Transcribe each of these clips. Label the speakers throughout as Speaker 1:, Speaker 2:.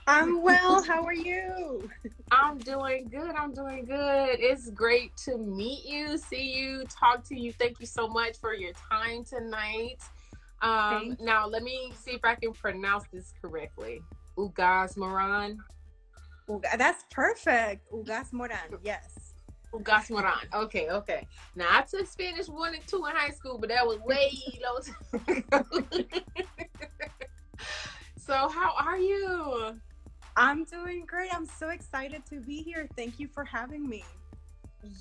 Speaker 1: I'm well. How are you?
Speaker 2: I'm doing good. I'm doing good. It's great to meet you, see you, talk to you. Thank you so much for your time tonight.
Speaker 1: Thank
Speaker 2: Now let me see if I can pronounce this correctly. Ugaz-Moran.
Speaker 1: That's perfect. Ugaz-Moran. Yes.
Speaker 2: Ugaz-Moran. Okay, okay. Now I took Spanish 1 and 2 in high school, but that was way long time ago. So how are you?
Speaker 1: I'm doing great. I'm so excited to be here. Thank you for having me.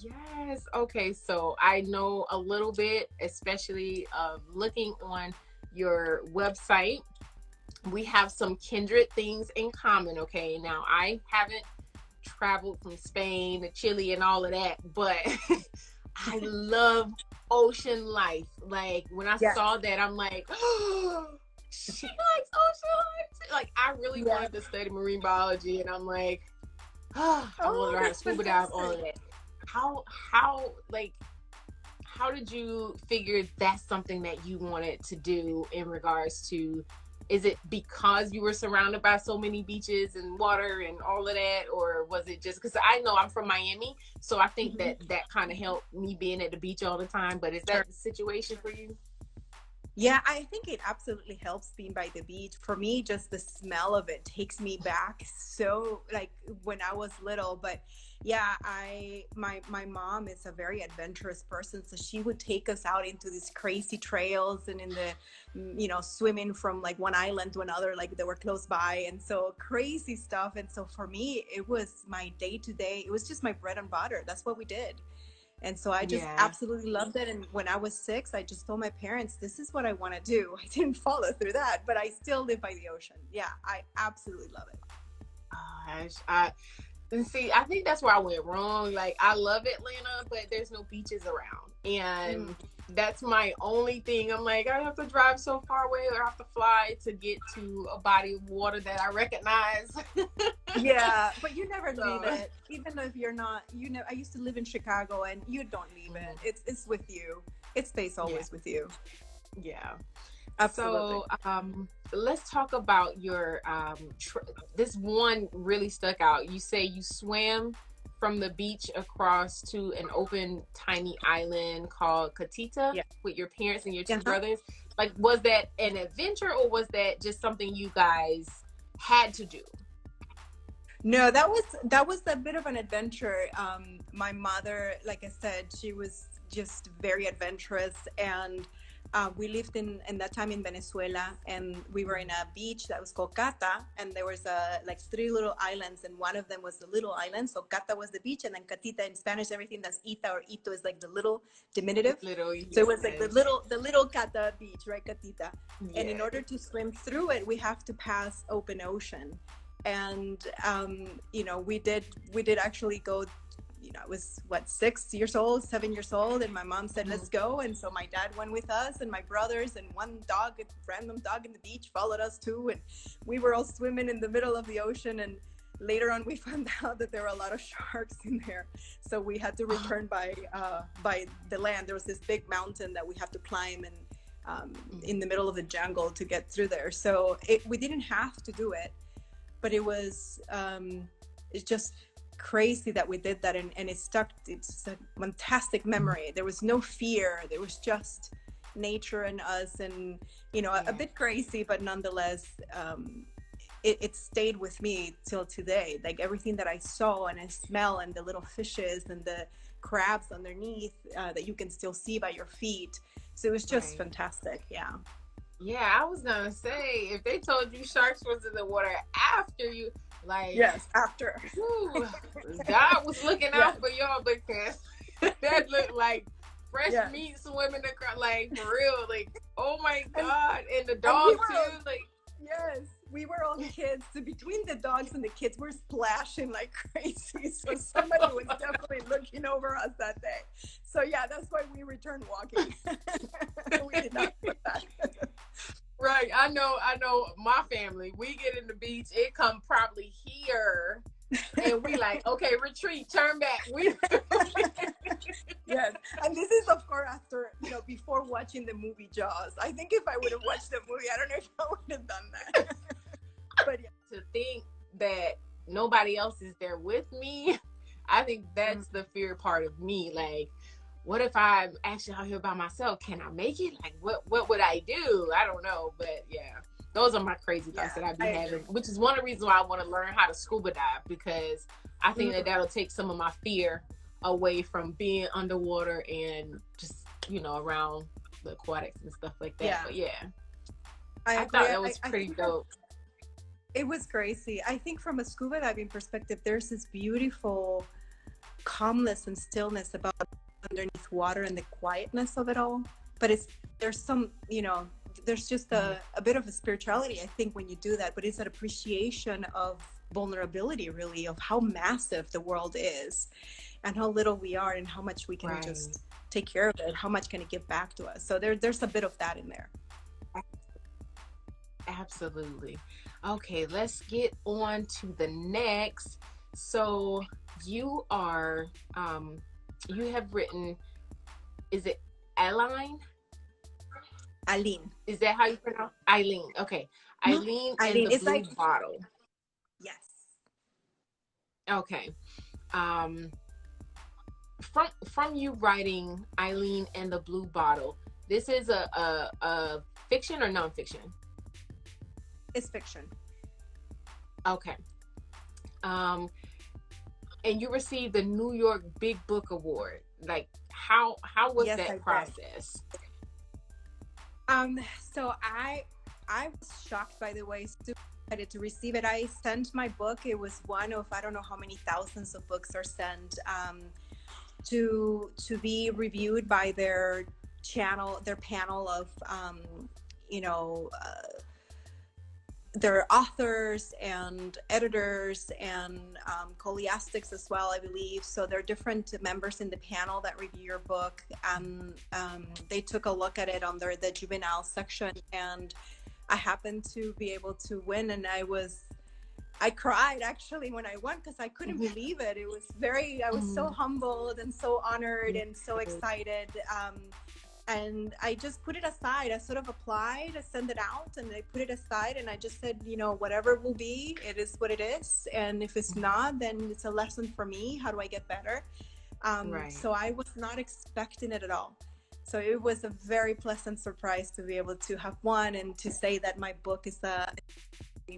Speaker 2: Yes. Okay. So I know a little bit, especially looking on your website. We have some kindred things in common. Okay. Now, I haven't traveled from Spain to Chile and all of that, but I love ocean life. Like, when I
Speaker 1: Yes.
Speaker 2: saw that, I'm like, oh, she likes ocean life. Like, I really
Speaker 1: Yeah.
Speaker 2: wanted to study marine biology, and I'm like, oh, I want to
Speaker 1: Oh,
Speaker 2: learn how to
Speaker 1: that's
Speaker 2: scuba dive, all
Speaker 1: fantastic.
Speaker 2: of that. How like how did you figure that's something that you wanted to do in regards to, is it because you were surrounded by so many beaches and water and all of that, or was it just because I know I'm from Miami, so I think
Speaker 1: Mhm.
Speaker 2: that kind of helped me being at the beach all the time, but is
Speaker 1: Sure.
Speaker 2: that the situation for you?
Speaker 1: Yeah, I think it absolutely helps being by the beach. For me, just the smell of it takes me back so like when I was little. But yeah, my mom is a very adventurous person, so she would take us out into these crazy trails and in the swimming from like one island to another, like they were close by, and so crazy stuff. And so for me, it was my day to day. It was just my bread and butter. That's what we did. And so I just
Speaker 2: Yeah.
Speaker 1: absolutely loved it. And when I was 6, I just told my parents, this is what I want to do. I didn't follow through that, but I still live by the ocean. Yeah, I absolutely love it.
Speaker 2: Gosh, and see, I think that's where I went wrong. Like, I love Atlanta, but there's no beaches around.
Speaker 1: Mm.
Speaker 2: And that's my only thing. I'm like, I have to drive so far away or I have to fly to get to a body of water that I recognize.
Speaker 1: Yeah, but you never leave
Speaker 2: So,
Speaker 1: it. Even if you're not, I used to live in Chicago and you don't leave it.
Speaker 2: mhm,
Speaker 1: It's with you. It stays
Speaker 2: yeah,
Speaker 1: always with you.
Speaker 2: yeah.
Speaker 1: Absolutely.
Speaker 2: So, let's talk about your this one really stuck out. You say you swam from the beach across to an open tiny island called Katita
Speaker 1: Yeah.
Speaker 2: with your parents and your two
Speaker 1: Uh-huh.
Speaker 2: brothers. Like, was that an adventure or was that just something you guys had to do?
Speaker 1: No, that was a bit of an adventure. My mother, like I said, she was just very adventurous, and we lived in that time in Venezuela, and we were in a beach that was called Cata, and there was like 3 little islands, and one of them was the little island. So Cata was the beach, and then Catita in Spanish, everything that's Ita or Ito is like the little diminutive.
Speaker 2: Little,
Speaker 1: So it was like the
Speaker 2: yes,
Speaker 1: little Cata beach, right, Catita. And in order
Speaker 2: yes.
Speaker 1: to swim through it, we have to pass open ocean. And we did actually go. I was what, 6 years old, 7 years old, and my mom said
Speaker 2: Mhm.
Speaker 1: let's go, and so my dad went with us and my brothers, and one dog, a random dog in the beach, followed us too, and we were all swimming in the middle of the ocean. And later on we found out that there were a lot of sharks in there, so we had to return by the land. There was this big mountain that we have to climb, and in the middle of the jungle to get through there. So we didn't have to do it, but it's just crazy that we did that, and it stuck. It's a fantastic memory. There was no fear. There was just nature and us, and a
Speaker 2: Yeah,
Speaker 1: bit crazy, but nonetheless, it stayed with me till today. Like everything that I saw and I smell, and the little fishes and the crabs underneath that you can still see by your feet. So it was just
Speaker 2: right.
Speaker 1: fantastic. Yeah.
Speaker 2: Yeah, I was gonna say, if they told you sharks was in the water after you, like,
Speaker 1: Yes. After.
Speaker 2: whew, God was looking
Speaker 1: Yes.
Speaker 2: out for y'all because that looked like fresh
Speaker 1: Yes.
Speaker 2: meat swimming across, like, for real, like, oh my
Speaker 1: And
Speaker 2: God, and the
Speaker 1: and we
Speaker 2: dog
Speaker 1: were all,
Speaker 2: too, like,
Speaker 1: yes, we were all kids. So between the dogs and the kids, we're splashing like crazy. So somebody was definitely looking over us that day. So yeah, that's why we returned walking. We did not put that.
Speaker 2: right. I know. My family, we get in the beach, it come probably here, and we like, okay, retreat, turn back. We
Speaker 1: Yes, and this is of course after before watching the movie Jaws. I think if I would have watched the movie, I don't know if I would have done that. But yeah.
Speaker 2: to think that nobody else is there with me. I think that's the fear part of me. Like, what if I'm actually out here by myself? Can I make it? Like, what would I do? I don't know. But yeah, those are my crazy thoughts that I be having, which is one of the reasons why I want to learn how to scuba dive, because I think that that'll take some of my fear away from being underwater and just, you know, around the aquatics and stuff like that. Yeah. But yeah, I thought that was pretty dope.
Speaker 1: It was crazy. I think from a scuba diving perspective, there's this beautiful calmness and stillness about underneath water and the quietness of it all. But there's some, you know, there's just a bit of a spirituality, I think, when you do that. But it's an appreciation of vulnerability, really, of how massive the world is and how little we are and how much we can just take care of it. How much can it give back to us? So there's a bit of that in there.
Speaker 2: Absolutely. Okay, let's get on to the next. So you are, you have written, is it Aline?
Speaker 1: Aline.
Speaker 2: Is that how you pronounce Eileen? Okay. Eileen and the Blue Bottle.
Speaker 1: Yes.
Speaker 2: Okay. From you writing Eileen and the Blue Bottle, this is a fiction or nonfiction?
Speaker 1: It's fiction.
Speaker 2: Okay. And you received the New York Big Book Award. Like, how was that process?
Speaker 1: So I was shocked, by the way, super excited to receive it. I sent my book. It was one of, I don't know how many thousands of books are sent to be reviewed by their panel of their authors and editors and scholastics as well, I believe. So there are different members in the panel that review your book. They took a look at it on the juvenile section, and I happened to be able to win. And I cried actually when I won, because I couldn't believe it. It was I was so humbled and so honored and so excited. And I just put it aside. I sort of applied, I sent it out, and I put it aside, and I just said, you know, whatever it will be, it is what it is. And if it's not, then it's a lesson for me. How do I get better? So I was not expecting it at all. So it was a very pleasant surprise to be able to have won and to say that my book is a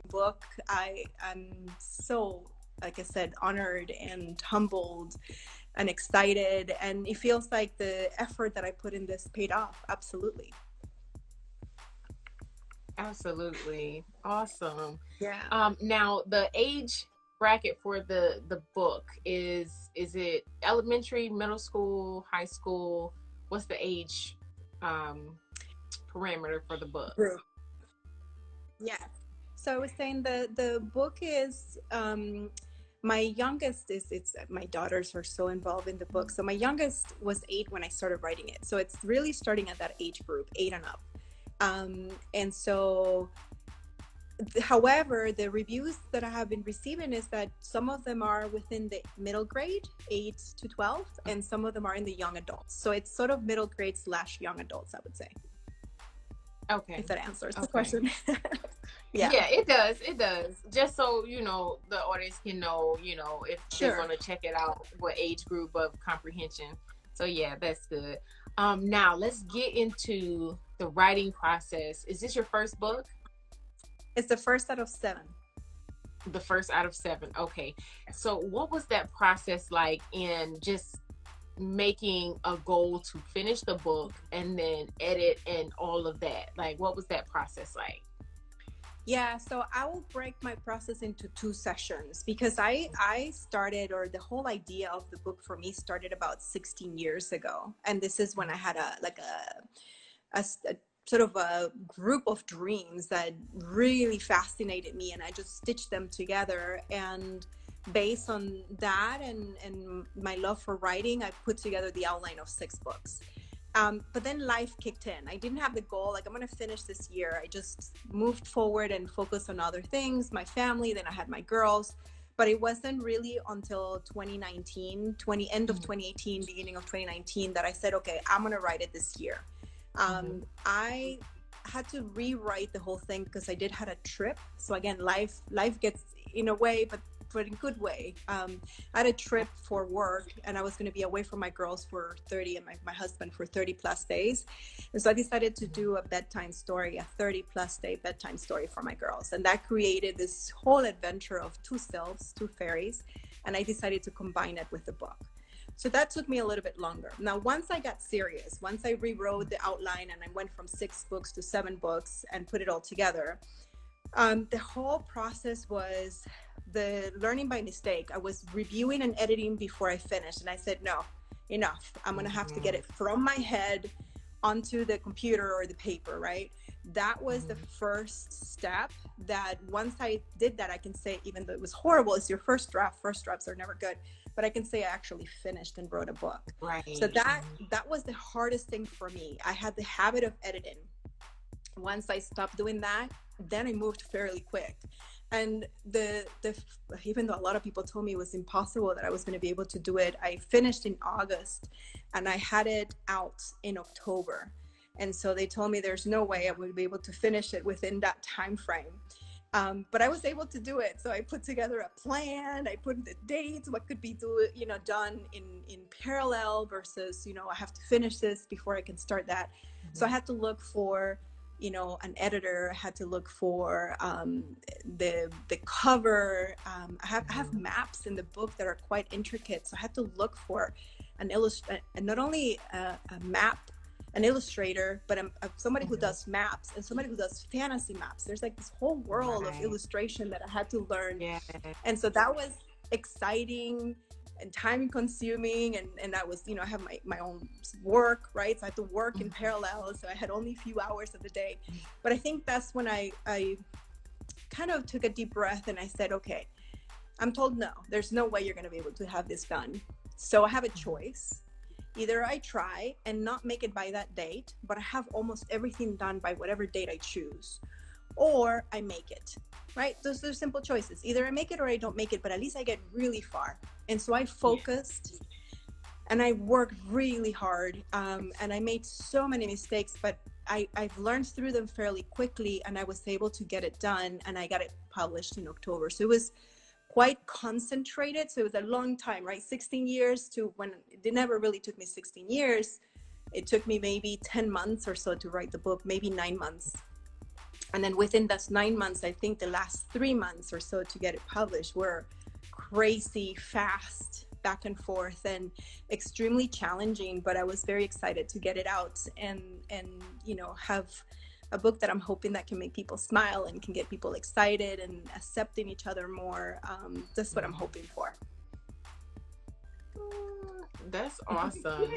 Speaker 1: book. I'm so, like I said, honored and humbled and excited, and it feels like the effort that I put in this paid off. Absolutely. Awesome. Yeah. Now the age bracket for the book is it elementary, middle school, high school? What's the age parameter for the book? Yeah. So I was saying the book is my youngest it's my daughters are so involved in the book. So my youngest was 8 when I started writing it. So it's really starting at that age group, 8 and up. And so, however, the reviews that I have been receiving is that some of them are within the middle grade, 8 to 12, and some of them are in the young adults. So it's sort of middle grade / young adults, I would say. Okay. If that answers the question. Yeah, it does. Just so, you know, the audience can know, you know, if they're going to check it out, what age group of comprehension. So yeah, that's good. Now let's get into the writing process. Is this your first book? It's the first out of 7. The first out of 7. Okay. So what was that process like in just making a goal to finish the book and then edit and all of that? Like, what was that process like? Yeah, so I will break my process into 2 sessions, because I started, or the whole idea of the book for me started about 16 years ago. And this is when I had a sort of a group of dreams that really fascinated me, and I just stitched them together. And based on that and my love for writing, I put together the outline of 6 books. But then life kicked in. I didn't have the goal, like, I'm going to finish this year. I just moved forward and focused on other things, my family, then I had my girls. But it wasn't really until 2019, end of 2018, beginning of 2019, that I said, okay, I'm going to write it this year. I had to rewrite the whole thing because I had a trip. So again, life gets in a way, but in a good way. I had a trip for work, and I was going to be away from my girls for 30 and my husband for 30 plus days. And so I decided to do a bedtime story, a 30 plus day bedtime story for my girls. And that created this whole adventure of two selves, two fairies. And I decided to combine it with the book. So that took me a little bit longer. Now, once I got serious, once I rewrote the outline and I went from 6 books to 7 books and put it all together, the whole process was the learning by mistake. I was reviewing and editing before I finished, and I said, no, enough. I'm going to have to get it from my head onto the computer or the paper, right? That was the first step. That once I did that, I can say, even though it was horrible, it's your first drafts are never good, but I can say I actually finished and wrote a book.
Speaker 2: Right.
Speaker 1: So that was the hardest thing for me. I had the habit of editing. Once I stopped doing that, then I moved fairly quick. And even though a lot of people told me it was impossible that I was going to be able to do it, I finished in August and I had it out in October. And so they told me there's no way I would be able to finish it within that time frame. But I was able to do it. So I put together a plan. I put the dates, what could be done in parallel versus, I have to finish this before I can start that. Mm-hmm. So I had to look for an editor. I had to look for the cover. I have maps in the book that are quite intricate. So I had to look for not only a map, an illustrator, but somebody who does maps and somebody who does fantasy maps. There's like this whole world of illustration that I had to learn. Yeah. And so that was exciting and time consuming, and that was, I have my own work, right? So I had to work in parallel, so I had only a few hours of the day. But I think that's when I kind of took a deep breath and I said, okay, I'm told no, there's no way you're going to be able to have this done. So I have a choice. Either I try and not make it by that date, but I have almost everything done by whatever date I choose, or I make it, right? Those are simple choices. Either I make it or I don't make it, but at least I get really far. And so I focused and I worked really hard, and I made so many mistakes, but I've learned through them fairly quickly, and I was able to get it done, and I got it published in October. So it was quite concentrated. So it was a long time, right? 16 years to when it never really took me 16 years. It took me maybe 10 months or so to write the book, maybe 9 months. And then within those 9 months, I think the last 3 months or so to get it published were crazy fast, back and forth, and extremely challenging, but I was very excited to get it out and have a book that I'm hoping that can make people smile and can get people excited and accepting each other more. That's what I'm hoping for.
Speaker 2: That's awesome.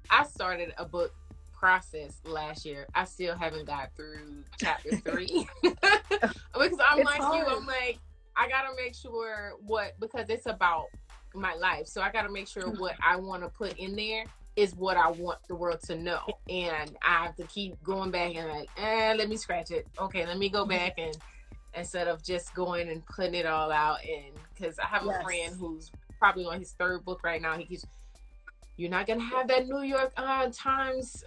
Speaker 2: I started a book process last year. I still haven't got through chapter 3 because I'm like hard. I'm like, I gotta make sure because it's about my life, so I gotta make sure what I want to put in there is what I want the world to know, and I have to keep going back and like, let me scratch it. Okay, let me go back and instead of just going and putting it all out. And because I have a friend who's probably on his 3rd book right now, he keeps, you're not gonna have that New York Times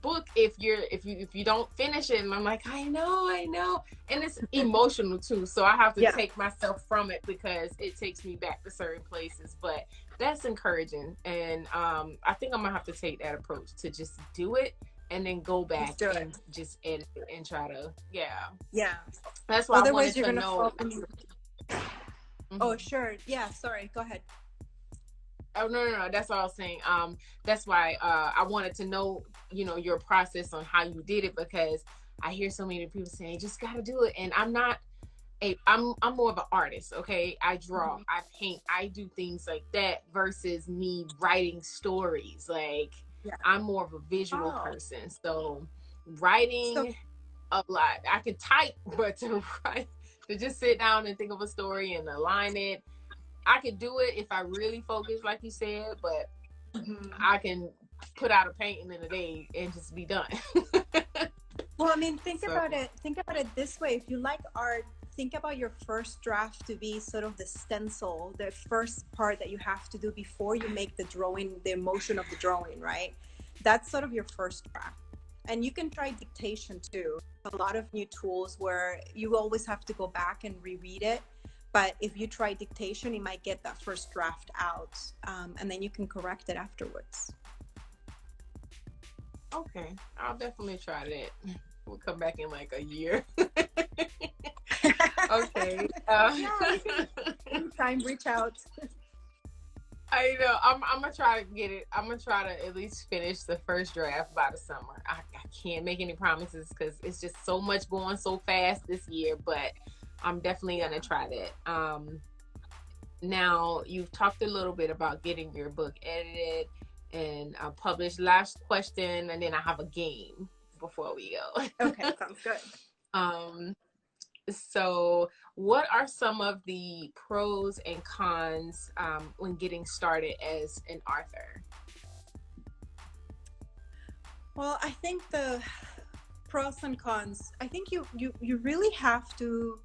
Speaker 2: book if you don't finish it. And I'm like, I know, and it's emotional too, so I have to take myself from it because it takes me back to certain places. But that's encouraging, and I think I'm gonna have to take that approach to just do it and then go back and just edit it and try to that's why
Speaker 1: otherwise
Speaker 2: I wanted to know.
Speaker 1: Oh sure, sorry, go ahead.
Speaker 2: Oh no, that's what I was saying. That's why I wanted to know, your process on how you did it, because I hear so many people saying, just gotta do it. And I'm more of an artist, okay? I draw, I paint, I do things like that versus me writing stories. Like, I'm more of a visual person. So writing a lot. I can type, but to just sit down and think of a story and align it, I could do it if I really focus, like you said, but I can put out a painting in a day and just be done.
Speaker 1: Well, I mean, think about it this way. If you like art, think about your first draft to be sort of the stencil, the first part that you have to do before you make the drawing, the emotion of the drawing, right? That's sort of your first draft. And you can try dictation too. A lot of new tools where you always have to go back and reread it. But if you try dictation, you might get that first draft out, and then you can correct it afterwards.
Speaker 2: Okay, I'll definitely try that. We'll come back in like a year. Okay.
Speaker 1: Yeah, anytime, reach out.
Speaker 2: I know. I'm gonna try to get it. I'm gonna try to at least finish the first draft by the summer. I can't make any promises because it's just so much going so fast this year, but I'm definitely gonna try that. Now you've talked a little bit about getting your book edited and published. Last question, and then I have a game before we go.
Speaker 1: Okay, sounds good.
Speaker 2: So what are some of the pros and cons when getting started as an author?
Speaker 1: Well, I think the pros and cons, I think you really have to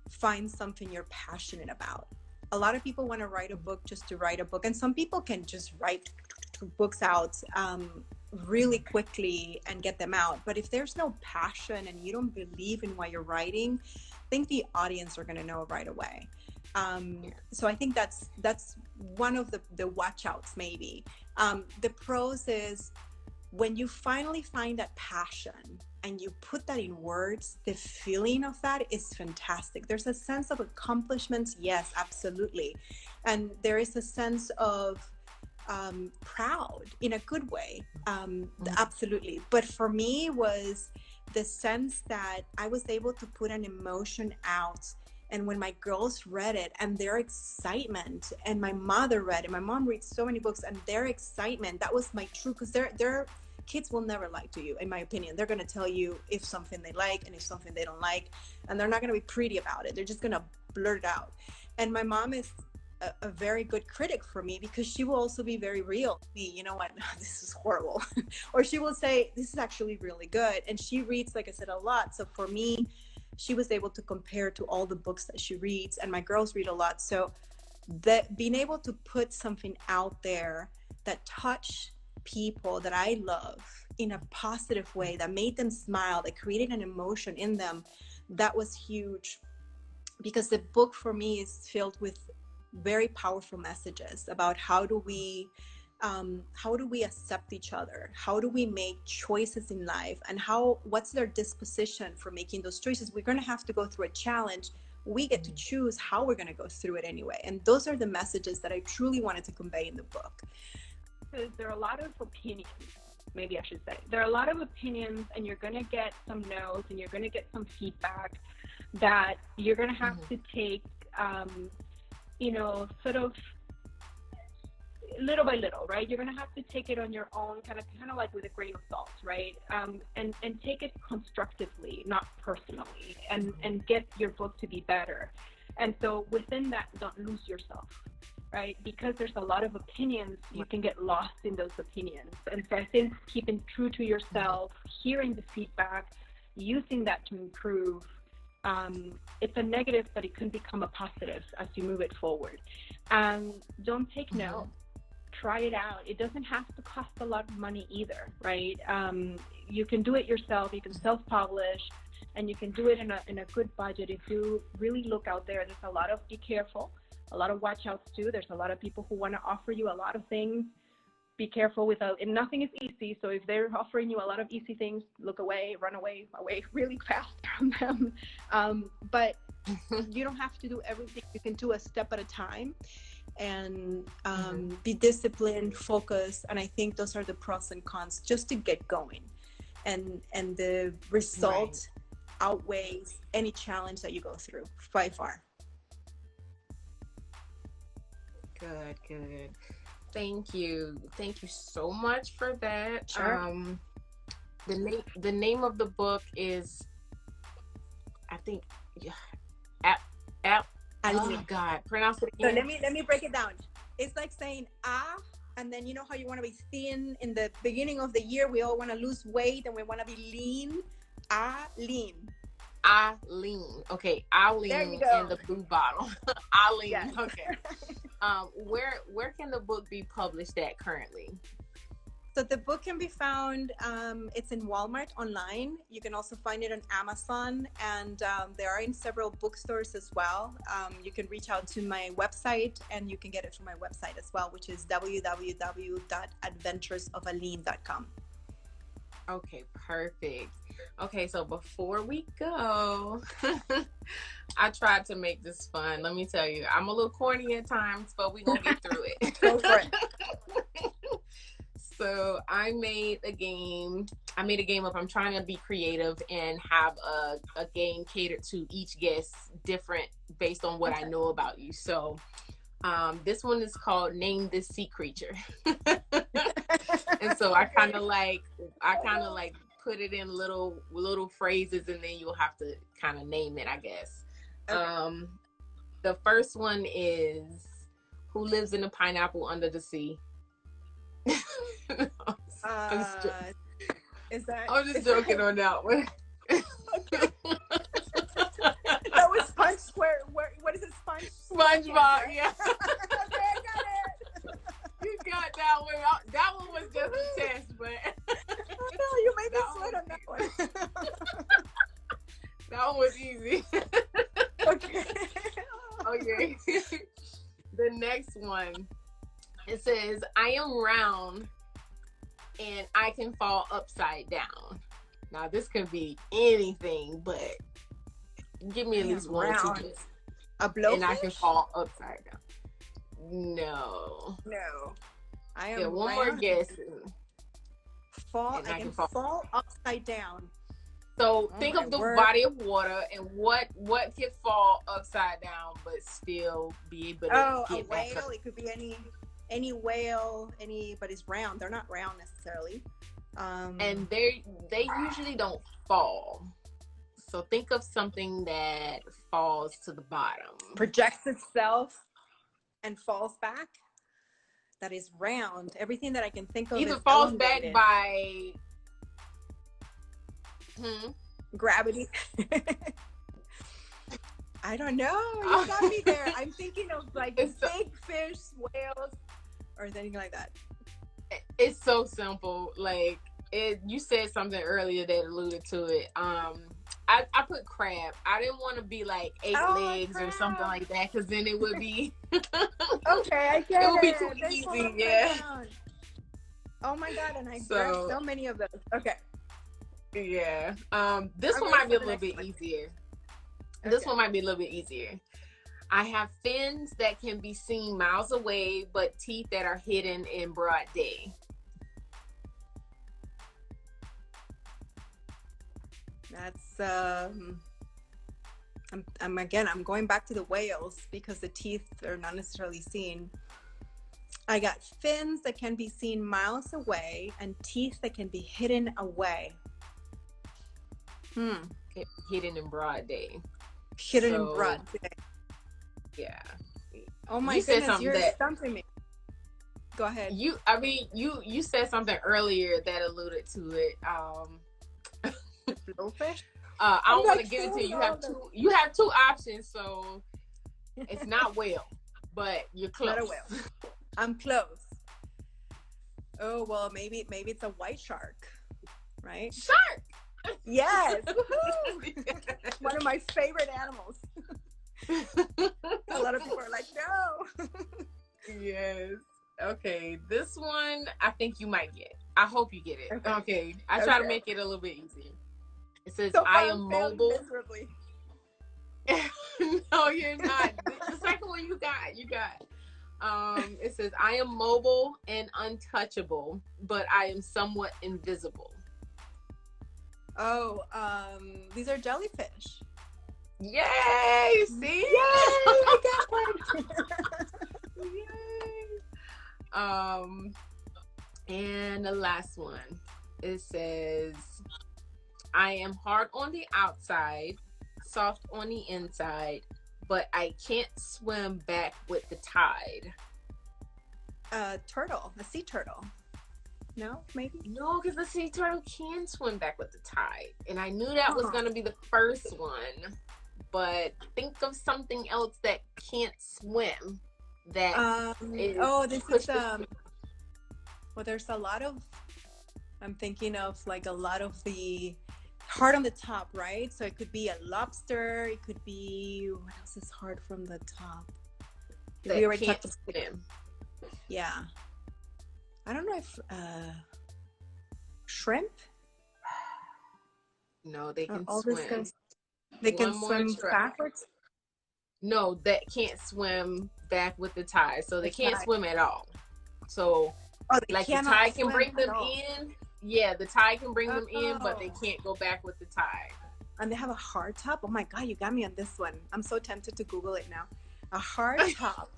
Speaker 1: find something you're passionate about. A lot of people want to write a book just to write a book, and some people can just write books out really quickly and get them out. But if there's no passion and you don't believe in what you're writing, I think the audience are going to know right away. So I think that's one of the watch outs maybe. The pros is when you finally find that passion and you put that in words, the feeling of that is fantastic. There's a sense of accomplishments, yes, absolutely. And there is a sense of proud in a good way, absolutely. But for me was the sense that I was able to put an emotion out, and when my girls read it and their excitement, and my mother read it, my mom reads so many books, and their excitement, that was my true, because their kids will never lie to you, in my opinion. They're going to tell you if something they like and if something they don't like, and they're not going to be pretty about it. They're just going to blurt it out. And my mom is a very good critic for me, because she will also be very real. You know what, this is horrible. Or she will say, this is actually really good. And she reads, like I said, a lot. So for me, she was able to compare to all the books that she reads, and my girls read a lot. So that being able to put something out there that touched people that I love in a positive way, that made them smile, that created an emotion in them, that was huge. Because the book for me is filled with very powerful messages about how do we accept each other, how do we make choices in life, and what's their disposition for making those choices. We're going to have to go through a challenge. We get to choose how we're going to go through it anyway. And those are the messages that I truly wanted to convey in the book.
Speaker 3: Because there are a lot of opinions, maybe I should say. There are a lot of opinions, and you're going to get some no's, and you're going to get some feedback that you're going to have to take sort of little by little, right? You're going to have to take it on your own, kind of like with a grain of salt, right? And take it constructively, not personally, and get your book to be better. And so within that, don't lose yourself, right? Because there's a lot of opinions, you can get lost in those opinions. And so I think keeping true to yourself, hearing the feedback, using that to improve, it's a negative, but it can become a positive as you move it forward. And don't take no. Try it out. It doesn't have to cost a lot of money either, right? You can do it yourself. You can self-publish, and you can do it in a good budget. If you really look out there, there's a lot of, be careful, a lot of watch outs too. There's a lot of people who want to offer you a lot of things. Be careful and nothing is easy. So if they're offering you a lot of easy things, look away, run away really fast from them. But you don't have to do everything. You can do a step at a time, and be disciplined, focused. And I think those are the pros and cons, just to get going. And the result outweighs any challenge that you go through by far.
Speaker 2: Good. Thank you so much for that.
Speaker 1: Sure.
Speaker 2: The name of the book is, I think,
Speaker 1: Aline.
Speaker 2: oh God, pronounce it
Speaker 1: So
Speaker 2: again.
Speaker 1: let me break it down. It's like saying and then you know how you want to be thin in the beginning of the year. We all want to lose weight and we want to be lean. Aline.
Speaker 2: Eileen. Okay, Eileen in the blue bottle. Eileen.
Speaker 1: Yes.
Speaker 2: Okay. Where can the book be published at currently?
Speaker 1: So the book can be found, it's in Walmart online. You can also find it on Amazon, and they are in several bookstores as well. You can reach out to my website, and you can get it from my website as well, which is www.adventuresofaline.com.
Speaker 2: Okay, perfect. Okay, so before we go, I tried to make this fun. Let me tell you, I'm a little corny at times, but we're going to get through it.
Speaker 1: Go for it.
Speaker 2: So I made a game up. I'm trying to be creative and have a game catered to each guest different based on what I know about you. So this one is called Name This Sea Creature. And so I kind of like put it in little phrases, and then you'll have to kind of name it, I guess. Okay. The first one is, who lives in a pineapple under the sea? I'm just joking on that one.
Speaker 1: Okay. That was Sponge Square. What is it?
Speaker 2: SpongeBob, yeah.
Speaker 1: Okay, I got it.
Speaker 2: You got that one. That one was just a test, but
Speaker 1: Oh, no, you made me sweat on that one.
Speaker 2: That one was easy.
Speaker 1: Okay.
Speaker 2: Okay. The next one, it says, I am round and I can fall upside down. Now this could be anything, but give me at least one or two guesses.
Speaker 1: A blowfish?
Speaker 2: And I can fall upside down. No.
Speaker 1: I am
Speaker 2: one more guess.
Speaker 1: I can fall upside down.
Speaker 2: So think of the body of water, and what can fall upside down but still be able to get
Speaker 1: a
Speaker 2: back
Speaker 1: whale.
Speaker 2: up?
Speaker 1: It could be any whale, but it's round. They're not round necessarily.
Speaker 2: And they usually don't fall. So think of something that falls to the bottom,
Speaker 1: projects itself and falls back. That is round. Everything that I can think of
Speaker 2: either
Speaker 1: is
Speaker 2: falls
Speaker 1: elongated.
Speaker 2: back by
Speaker 1: gravity. I don't know. You got me there. I'm thinking of like big fish, whales, or anything like that.
Speaker 2: It's so simple. Like you said something earlier that alluded to it. I put crab. I didn't want to be like 8 legs or something like that, because then it would be
Speaker 1: okay, I get it.
Speaker 2: It would be too easy, yeah.
Speaker 1: Oh my god, and I grabbed so many of those. Okay.
Speaker 2: Yeah. This one might be a little bit easier. This one might be a little bit easier. I have fins that can be seen miles away, but teeth that are hidden in broad day.
Speaker 1: That's I'm going back to the whales because the teeth are not necessarily seen. I got fins that can be seen miles away and teeth that can be hidden away.
Speaker 2: Hidden in broad day.
Speaker 1: Hidden in broad day.
Speaker 2: Yeah.
Speaker 1: Oh my goodness, you're stumping me. Go ahead.
Speaker 2: You said something earlier that alluded to it.
Speaker 1: Blowfish?
Speaker 2: I don't want to give it to you. You have two options, so it's not whale, but you're close.
Speaker 1: Not a whale. I'm close. Oh well, maybe it's a white shark, right?
Speaker 2: Shark.
Speaker 1: Yes. One of my favorite animals. A lot of people are like, no.
Speaker 2: Yes. Okay, this one I think you might get. I hope you get it. Okay. I try to make it a little bit easier. It says, I am mobile. No, you're not. The second one you got. It says, I am mobile and untouchable, but I am somewhat invisible.
Speaker 1: Oh, these are jellyfish.
Speaker 2: Yay! See?
Speaker 1: Yay! I got one.
Speaker 2: Yay! And the last one, it says, I am hard on the outside, soft on the inside, but I can't swim back with the tide.
Speaker 1: Turtle, a sea turtle. No, maybe?
Speaker 2: No, because the sea turtle can swim back with the tide. And I knew that was going to be the first one. But think of something else that can't swim. That
Speaker 1: well, there's a lot of I'm thinking of like a lot of the hard on the top, right? So it could be a lobster. It could be, what else is hard from the top?
Speaker 2: That
Speaker 1: We already
Speaker 2: can't
Speaker 1: talked about,
Speaker 2: swim.
Speaker 1: yeah. I don't know if shrimp.
Speaker 2: No, they can
Speaker 1: All this
Speaker 2: swim.
Speaker 1: goes. They can
Speaker 2: One more
Speaker 1: swim
Speaker 2: try.
Speaker 1: backwards.
Speaker 2: No, that can't swim back with the tide. So they
Speaker 1: The
Speaker 2: can't
Speaker 1: tide.
Speaker 2: swim at all. So
Speaker 1: Oh, they
Speaker 2: like the
Speaker 1: cannot
Speaker 2: tide can
Speaker 1: swim
Speaker 2: bring
Speaker 1: at
Speaker 2: them
Speaker 1: all.
Speaker 2: in. Yeah, the tide can bring them in, but they
Speaker 1: Oh.
Speaker 2: can't go back with the tide.
Speaker 1: And they have a hard top. Oh my god, you got me on this one. I'm so tempted to Google it now. A hard top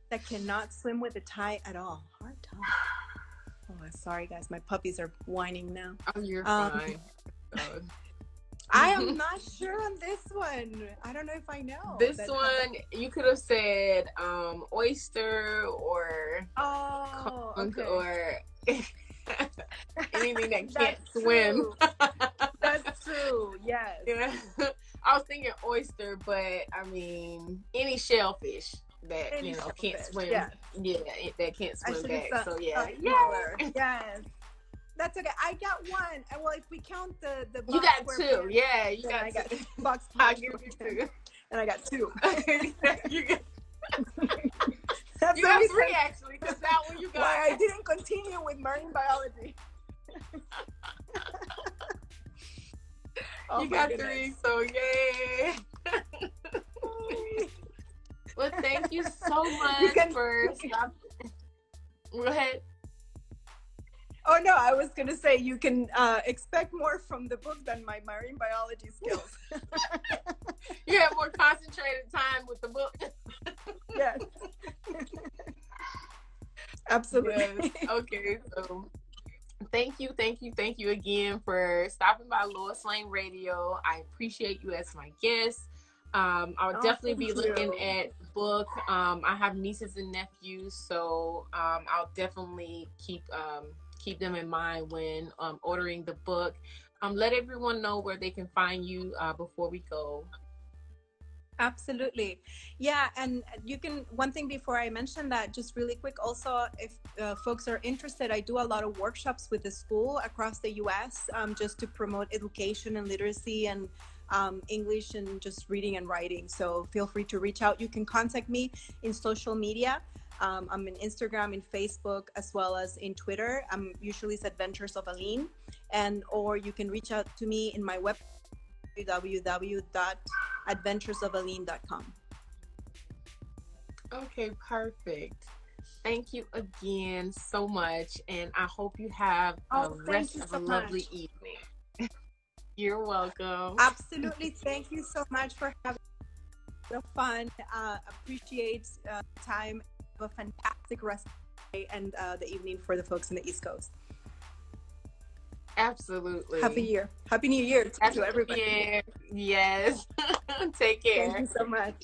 Speaker 1: that cannot swim with the tide at all. Hard top. Oh, sorry guys, my puppies are whining now.
Speaker 2: Oh, you're fine.
Speaker 1: I am not sure on this one. I don't know if I know.
Speaker 2: This one, you could have said oyster or
Speaker 1: Oh,
Speaker 2: conch
Speaker 1: okay.
Speaker 2: or anything that can't
Speaker 1: That's
Speaker 2: swim.
Speaker 1: true. That's true. Yes.
Speaker 2: Yeah. I was thinking oyster, but I mean any shellfish that
Speaker 1: Any
Speaker 2: can't
Speaker 1: shellfish,
Speaker 2: swim.
Speaker 1: yeah.
Speaker 2: Yeah, that can't
Speaker 1: I
Speaker 2: swim
Speaker 1: should have
Speaker 2: back.
Speaker 1: said
Speaker 2: So yeah,
Speaker 1: Yes. That's okay. I got one. Well, if we count the box
Speaker 2: you got
Speaker 1: square
Speaker 2: two.
Speaker 1: pants,
Speaker 2: Yeah, you
Speaker 1: then
Speaker 2: got
Speaker 1: I got
Speaker 2: two.
Speaker 1: box
Speaker 2: I'll
Speaker 1: square
Speaker 2: give you
Speaker 1: pants,
Speaker 2: two.
Speaker 1: and I got two.
Speaker 2: you got,
Speaker 1: That's
Speaker 2: you got
Speaker 1: what we
Speaker 2: three
Speaker 1: said.
Speaker 2: actually, because that one you got.
Speaker 1: Why I didn't continue with marine biology. Oh,
Speaker 2: You
Speaker 1: my
Speaker 2: got
Speaker 1: goodness.
Speaker 2: three, so yay. Well, thank you so much for stopping. Go ahead.
Speaker 1: Oh no, I was gonna say you can expect more from the book than my marine biology skills.
Speaker 2: You have more concentrated time with the book.
Speaker 1: Yes. Absolutely.
Speaker 2: Yes. Okay, so thank you again for stopping by Lois Lane Radio. I appreciate you as my guest. I'll definitely be
Speaker 1: thank
Speaker 2: looking
Speaker 1: you.
Speaker 2: at the book. I have nieces and nephews, so I'll definitely keep them in mind when ordering the book. Let everyone know where they can find you before we go.
Speaker 1: Absolutely. Yeah, and you can, one thing before I mention that, just really quick, also, if folks are interested, I do a lot of workshops with the school across the US just to promote education and literacy and English and just reading and writing. So feel free to reach out. You can contact me in social media. I'm on Instagram and Facebook, as well as in Twitter. I'm usually it's Adventures of Aline, or you can reach out to me in my website, www.adventuresofaline.com.
Speaker 2: Okay, perfect. Thank you again so much, and I hope you have a rest of a lovely evening. You're welcome.
Speaker 1: Absolutely. Thank you so much for having so fun. Appreciate time. Have a fantastic rest of the day and the evening for the folks in the East Coast.
Speaker 2: Absolutely.
Speaker 1: Happy New Year to everybody.
Speaker 2: Yes. Take care.
Speaker 1: Thank you so much.